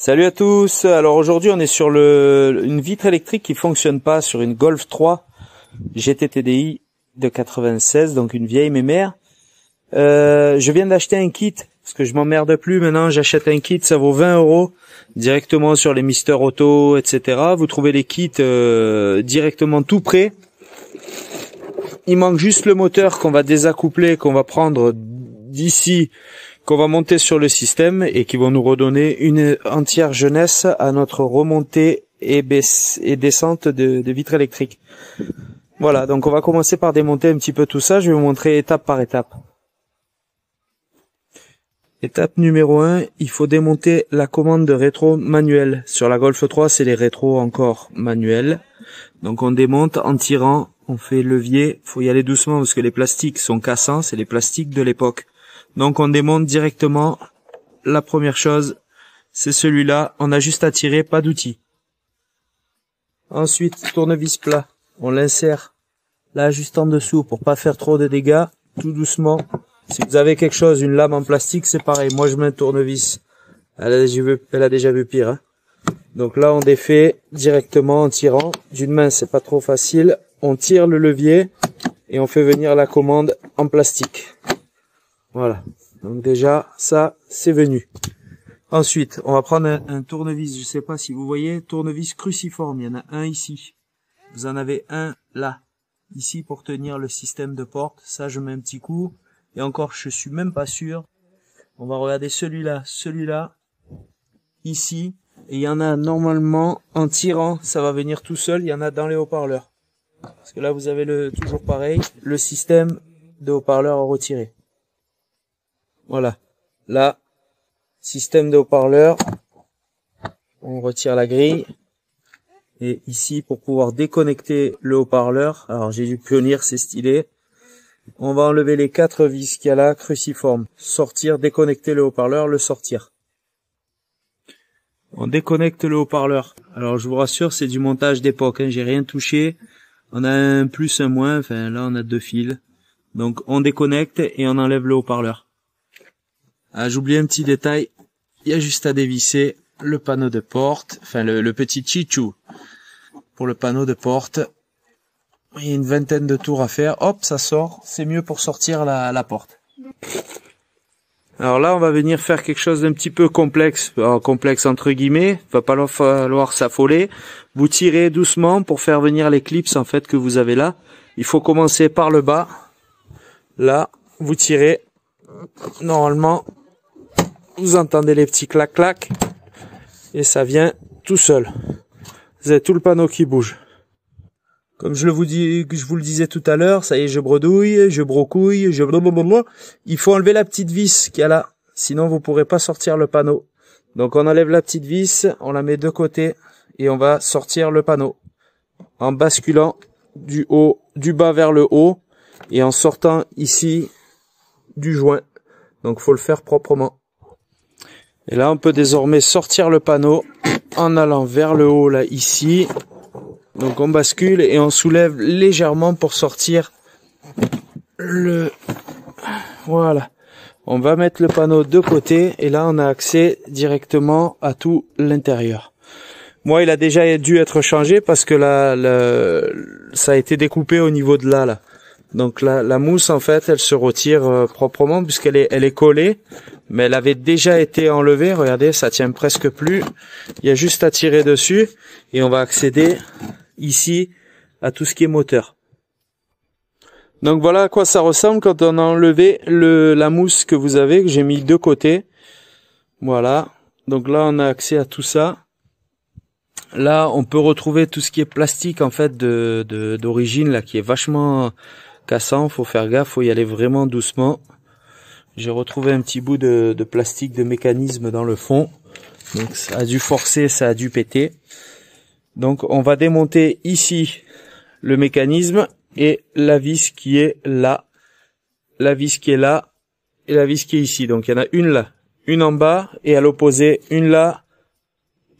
Salut à tous. Alors aujourd'hui on est sur une vitre électrique qui fonctionne pas sur une Golf 3 GT TDI de 96, donc une vieille mémère. Je viens d'acheter un kit parce que je m'emmerde plus maintenant. J'achète un kit, ça vaut 20 € directement sur les Mister Auto, etc. Vous trouvez les kits directement tout prêts. Il manque juste le moteur qu'on va désaccoupler, qu'on va prendre d'ici, qu'on va monter sur le système et qui vont nous redonner une entière jeunesse à notre remontée et descente de vitres électriques. Voilà, donc on va commencer par démonter un petit peu tout ça. Je vais vous montrer étape par étape. Étape numéro 1, il faut démonter la commande de rétro manuelle. Sur la Golf 3, c'est les rétros encore manuels. Donc on démonte en tirant, on fait levier. Faut y aller doucement parce que les plastiques sont cassants, c'est les plastiques de l'époque. Donc on démonte directement. La première chose, c'est celui-là. On a juste à tirer, pas d'outil. Ensuite, tournevis plat. On l'insère là juste en dessous pour pas faire trop de dégâts. Tout doucement. Si vous avez quelque chose, une lame en plastique, c'est pareil. Moi, je mets un tournevis. Elle a déjà vu pire. Hein. Donc là, on défait directement en tirant. D'une main, c'est pas trop facile. On tire le levier et on fait venir la commande en plastique. Voilà. Donc déjà, ça, c'est venu. Ensuite, on va prendre un tournevis. Je sais pas si vous voyez, tournevis cruciforme. Il y en a un ici. Vous en avez un là. Ici pour tenir le système de porte. Ça, je mets un petit coup. Et encore, je suis même pas sûr. On va regarder celui-là, ici. Et il y en a normalement, en tirant, ça va venir tout seul. Il y en a dans les haut-parleurs. Parce que là, vous avez toujours pareil, le système de haut-parleurs à retirer. Voilà. Là, système de haut-parleurs. On retire la grille. Et ici, pour pouvoir déconnecter le haut-parleur, alors j'ai du Pioneer, c'est stylé. On va enlever les 4 vis qu'il y a là, cruciforme. Sortir, déconnecter le haut-parleur, le sortir. On déconnecte le haut-parleur. Alors je vous rassure, c'est du montage d'époque, hein, j'ai rien touché. On a un plus, un moins, enfin là on a 2 fils. Donc on déconnecte et on enlève le haut-parleur. Ah, j'oublie un petit détail, il y a juste à dévisser le panneau de porte, enfin le petit chichou pour le panneau de porte. Il y a une vingtaine de tours à faire, hop, ça sort, c'est mieux pour sortir la porte. Alors là, on va venir faire quelque chose d'un petit peu complexe, complexe entre guillemets, va pas falloir s'affoler. Vous tirez doucement pour faire venir les clips en fait que vous avez là. Il faut commencer par le bas. Là, vous tirez. Normalement, vous entendez les petits clac-clac et ça vient tout seul. Vous avez tout le panneau qui bouge. Comme je vous le disais tout à l'heure, ça y est, je bredouille, je brocouille, il faut enlever la petite vis qu'il y a là. Sinon, vous pourrez pas sortir le panneau. Donc, on enlève la petite vis, on la met de côté et on va sortir le panneau. En basculant du bas vers le haut et en sortant ici du joint. Donc, faut le faire proprement. Et là, on peut désormais sortir le panneau en allant vers le haut, là, ici. Donc on bascule et on soulève légèrement pour sortir voilà. On va mettre le panneau de côté et là on a accès directement à tout l'intérieur. Moi il a déjà dû être changé parce que là ça a été découpé au niveau de là. Donc la mousse en fait elle se retire proprement puisqu'elle est collée. Mais elle avait déjà été enlevée, regardez, ça tient presque plus. Il y a juste à tirer dessus et on va accéder ici à tout ce qui est moteur. Donc voilà à quoi ça ressemble quand on a enlevé la mousse que vous avez, que j'ai mis de côté. Voilà, donc là on a accès à tout ça. Là on peut retrouver tout ce qui est plastique en fait d'origine là qui est vachement cassant, faut faire gaffe, faut y aller vraiment doucement. J'ai retrouvé un petit bout de plastique de mécanisme dans le fond. Donc ça a dû forcer, ça a dû péter. Donc on va démonter ici le mécanisme et la vis qui est là. La vis qui est là et la vis qui est ici. Donc il y en a une là, une en bas et à l'opposé une là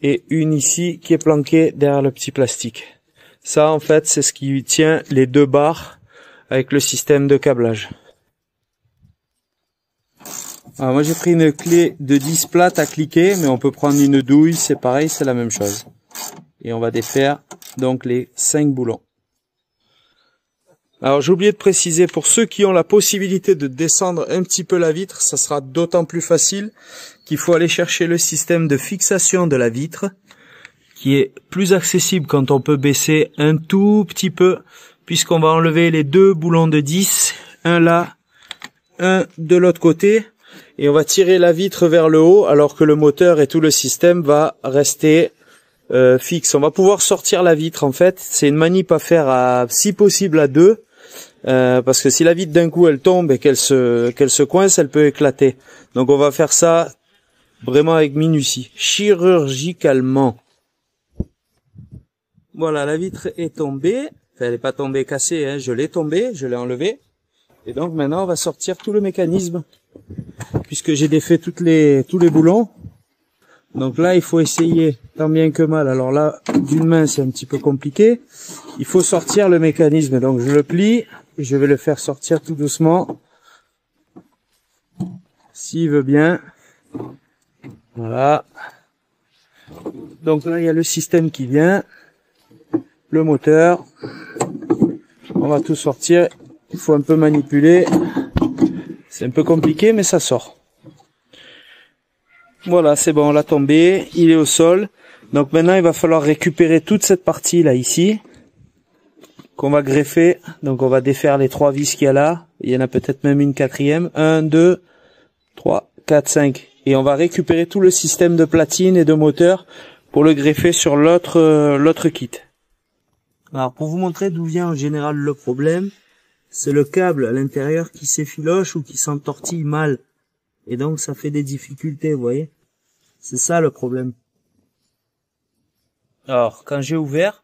et une ici qui est planquée derrière le petit plastique. Ça en fait c'est ce qui tient les 2 barres avec le système de câblage. Alors moi j'ai pris une clé de 10 plate à cliquer, mais on peut prendre une douille, c'est pareil, c'est la même chose. Et on va défaire donc les 5 boulons. Alors j'ai oublié de préciser, pour ceux qui ont la possibilité de descendre un petit peu la vitre, ça sera d'autant plus facile qu'il faut aller chercher le système de fixation de la vitre, qui est plus accessible quand on peut baisser un tout petit peu, puisqu'on va enlever les 2 boulons de 10, un là, un de l'autre côté, et on va tirer la vitre vers le haut, alors que le moteur et tout le système va rester fixe. On va pouvoir sortir la vitre, en fait, c'est une manip à faire si possible à 2, parce que si la vitre d'un coup elle tombe et qu'elle se coince, elle peut éclater. Donc on va faire ça vraiment avec minutie, chirurgicalement. Voilà, la vitre est tombée. Enfin, elle n'est pas tombée cassée, hein. Je l'ai tombée, je l'ai enlevée. Et donc maintenant on va sortir tout le mécanisme, puisque j'ai défait tous les boulons. Donc là il faut essayer tant bien que mal. Alors là d'une main c'est un petit peu compliqué. Il faut sortir le mécanisme. Donc je le plie et je vais le faire sortir tout doucement, s'il veut bien. Voilà. Donc là il y a le système qui vient, le moteur. On va tout sortir. Il faut un peu manipuler. C'est un peu compliqué, mais ça sort. Voilà, c'est bon, on l'a tombé. Il est au sol. Donc maintenant, il va falloir récupérer toute cette partie là, ici, qu'on va greffer. Donc on va défaire les 3 vis qu'il y a là. Il y en a peut-être même une 4e. 1, 2, 3, 4, 5. Et on va récupérer tout le système de platine et de moteur pour le greffer sur l'autre kit. Alors pour vous montrer d'où vient en général le problème, c'est le câble à l'intérieur qui s'effiloche ou qui s'entortille mal. Et donc ça fait des difficultés, vous voyez. C'est ça le problème. Alors quand j'ai ouvert,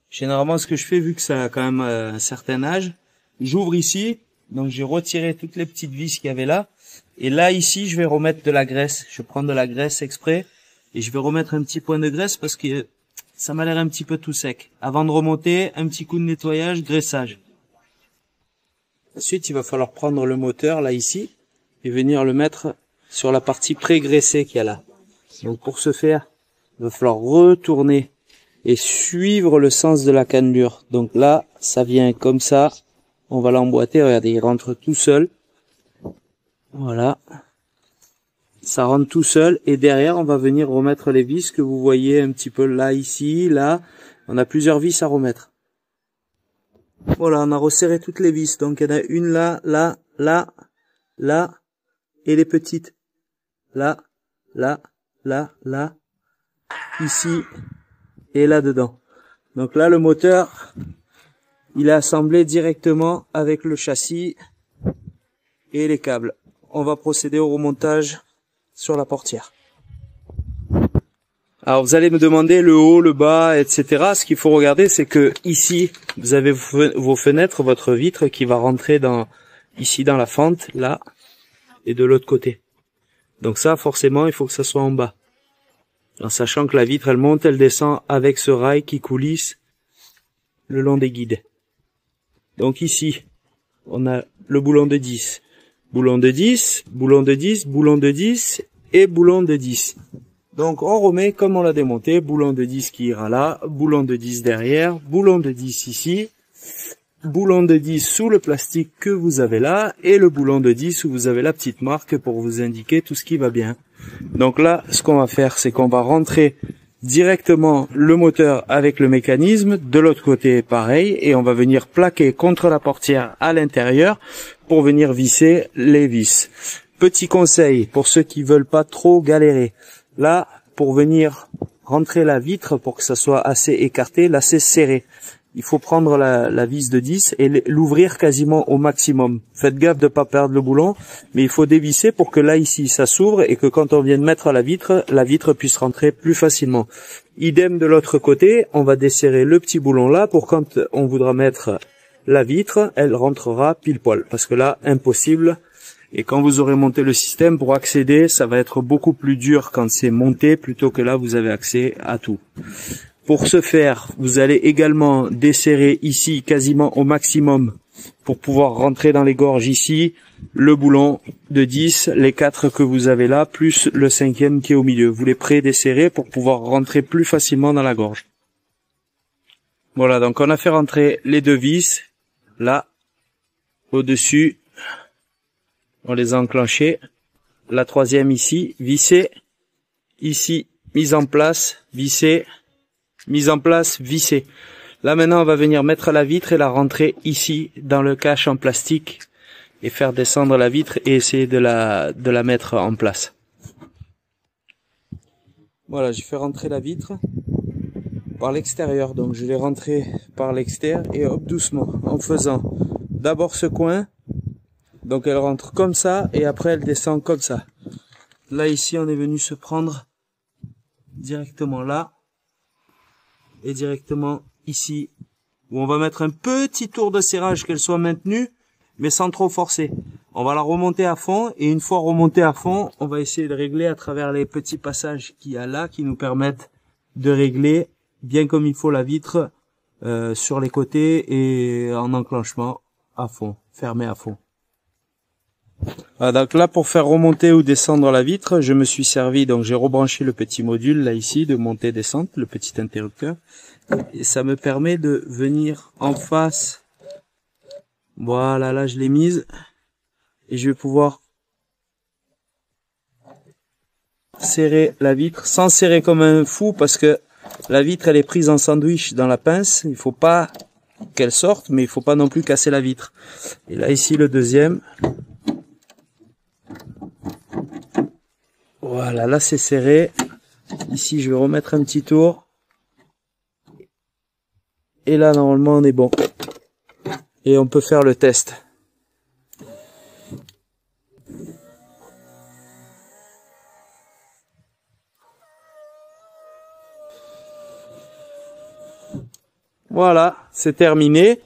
généralement ce que je fais, vu que ça a quand même un certain âge, j'ouvre ici, donc j'ai retiré toutes les petites vis qu'il y avait là. Et là ici je vais remettre de la graisse. Je prends de la graisse exprès et je vais remettre un petit point de graisse parce que ça m'a l'air un petit peu tout sec. Avant de remonter, un petit coup de nettoyage, graissage. Ensuite, il va falloir prendre le moteur, là, ici, et venir le mettre sur la partie pré-graissée qu'il y a là. Donc, pour ce faire, il va falloir retourner et suivre le sens de la cannelure. Donc là, ça vient comme ça. On va l'emboîter. Regardez, il rentre tout seul. Voilà. Ça rentre tout seul. Et derrière, on va venir remettre les vis que vous voyez un petit peu là, ici, là. On a plusieurs vis à remettre. Voilà, on a resserré toutes les vis. Donc, il y en a une là, là, là, là, et les petites. Là, là, là, là, ici, et là-dedans. Donc là, le moteur, il est assemblé directement avec le châssis et les câbles. On va procéder au remontage sur la portière. Alors vous allez me demander le haut, le bas, etc. Ce qu'il faut regarder, c'est que ici, vous avez vos fenêtres, votre vitre qui va rentrer ici dans la fente, là, et de l'autre côté. Donc ça, forcément, il faut que ça soit en bas. En sachant que la vitre, elle monte, elle descend avec ce rail qui coulisse le long des guides. Donc ici, on a le boulon de 10. Boulon de 10, boulon de 10, boulon de 10 et boulon de 10. Donc on remet comme on l'a démonté, boulon de 10 qui ira là, boulon de 10 derrière, boulon de 10 ici, boulon de 10 sous le plastique que vous avez là, et le boulon de 10 où vous avez la petite marque pour vous indiquer tout ce qui va bien. Donc là, ce qu'on va faire, c'est qu'on va rentrer directement le moteur avec le mécanisme, de l'autre côté pareil, et on va venir plaquer contre la portière à l'intérieur pour venir visser les vis. Petit conseil pour ceux qui veulent pas trop galérer. Là, pour venir rentrer la vitre, pour que ça soit assez écarté, là c'est serré. Il faut prendre la vis de 10 et l'ouvrir quasiment au maximum. Faites gaffe de pas perdre le boulon, mais il faut dévisser pour que là ici ça s'ouvre et que quand on vient de mettre la vitre puisse rentrer plus facilement. Idem de l'autre côté, on va desserrer le petit boulon là pour quand on voudra mettre la vitre, elle rentrera pile poil. Parce que là, impossible. Et quand vous aurez monté le système, pour accéder, ça va être beaucoup plus dur quand c'est monté, plutôt que là, vous avez accès à tout. Pour ce faire, vous allez également desserrer ici quasiment au maximum pour pouvoir rentrer dans les gorges ici, le boulon de 10, les 4 que vous avez là, plus le 5e qui est au milieu. Vous les pré-desserrez pour pouvoir rentrer plus facilement dans la gorge. Voilà, donc on a fait rentrer les 2 vis, là, au-dessus, on les a enclenchés. La 3e ici, vissée, ici, mise en place, vissée, mise en place, vissée. Là maintenant on va venir mettre la vitre et la rentrer ici, dans le cache en plastique, et faire descendre la vitre et essayer de la mettre en place. Voilà, j'ai fait rentrer la vitre par l'extérieur, donc je l'ai rentrée par l'extérieur et hop, doucement, en faisant d'abord ce coin, donc elle rentre comme ça et après elle descend comme ça. Là ici on est venu se prendre directement là et directement ici, où on va mettre un petit tour de serrage qu'elle soit maintenue, mais sans trop forcer. On va la remonter à fond et une fois remontée à fond, on va essayer de régler à travers les petits passages qu'il y a là qui nous permettent de régler bien comme il faut la vitre sur les côtés et en enclenchement à fond, fermé à fond. Voilà, donc là pour faire remonter ou descendre la vitre, je me suis servi, donc j'ai rebranché le petit module là ici de montée-descente, le petit interrupteur, et ça me permet de venir en face. Voilà, là je l'ai mise et je vais pouvoir serrer la vitre sans serrer comme un fou parce que la vitre elle est prise en sandwich dans la pince, il faut pas qu'elle sorte mais il faut pas non plus casser la vitre. Et là ici le deuxième. Voilà, là c'est serré. Ici je vais remettre un petit tour. Et là normalement on est bon. Et on peut faire le test. Voilà, c'est terminé.